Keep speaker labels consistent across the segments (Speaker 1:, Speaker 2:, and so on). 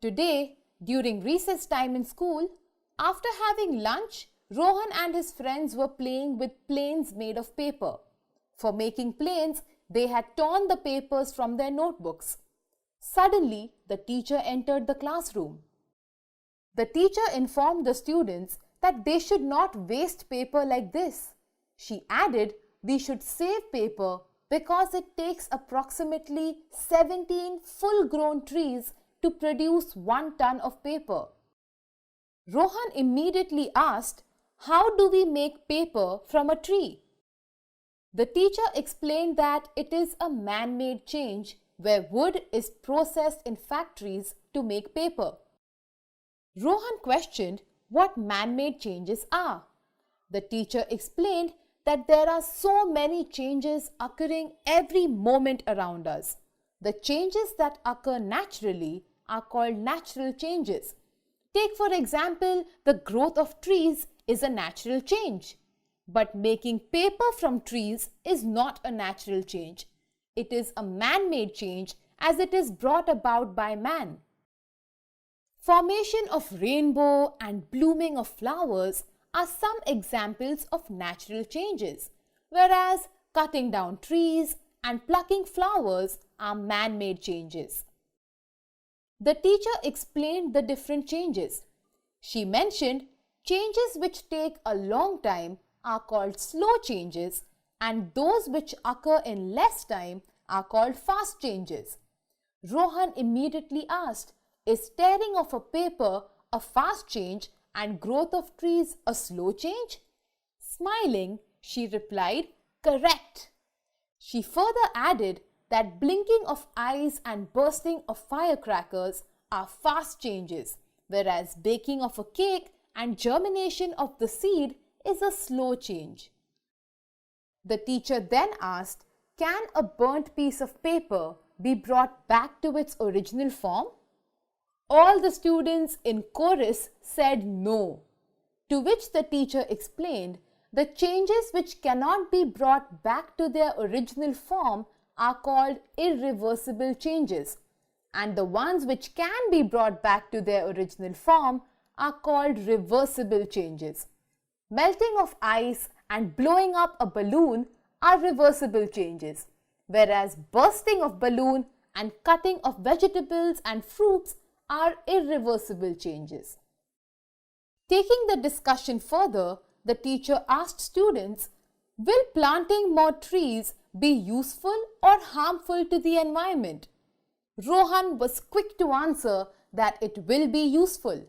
Speaker 1: Today, during recess time in school, after having lunch, Rohan and his friends were playing with planes made of paper. For making planes, they had torn the papers from their notebooks. Suddenly, the teacher entered the classroom. The teacher informed the students that they should not waste paper like this. She added, we should save paper because it takes approximately 17 full-grown trees to produce 1 ton of paper. Rohan immediately asked, how do we make paper from a tree? The teacher explained that it is a man-made change where wood is processed in factories to make paper. Rohan questioned what man-made changes are. The teacher explained that there are so many changes occurring every moment around us. The changes that occur naturally are called natural changes. Take for example, the growth of trees is a natural change. But making paper from trees is not a natural change. It is a man-made change as it is brought about by man. Formation of rainbow and blooming of flowers are some examples of natural changes, whereas cutting down trees and plucking flowers are man-made changes. The teacher explained the different changes. She mentioned changes which take a long time are called slow changes and those which occur in less time are called fast changes. Rohan immediately asked, is tearing of a paper a fast change and growth of trees a slow change? Smiling, she replied, correct. She further added that blinking of eyes and bursting of firecrackers are fast changes, whereas baking of a cake and germination of the seed is a slow change. The teacher then asked, can a burnt piece of paper be brought back to its original form? All the students in chorus said no, to which the teacher explained, the changes which cannot be brought back to their original form are called irreversible changes, and the ones which can be brought back to their original form are called reversible changes. Melting of ice and blowing up a balloon are reversible changes, whereas bursting of balloon and cutting of vegetables and fruits are irreversible changes. Taking the discussion further, the teacher asked students, will planting more trees be useful or harmful to the environment? Rohan was quick to answer that it will be useful.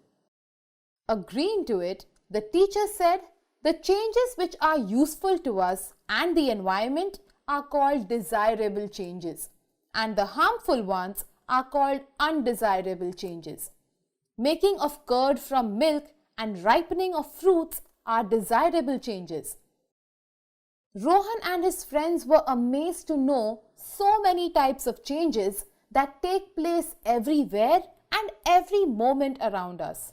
Speaker 1: Agreeing to it, the teacher said, the changes which are useful to us and the environment are called desirable changes, and the harmful ones are called undesirable changes. Making of curd from milk and ripening of fruits are desirable changes. Rohan and his friends were amazed to know so many types of changes that take place everywhere and every moment around us.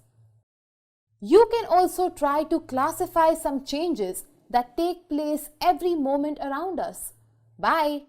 Speaker 1: You can also try to classify some changes that take place every moment around us. Bye.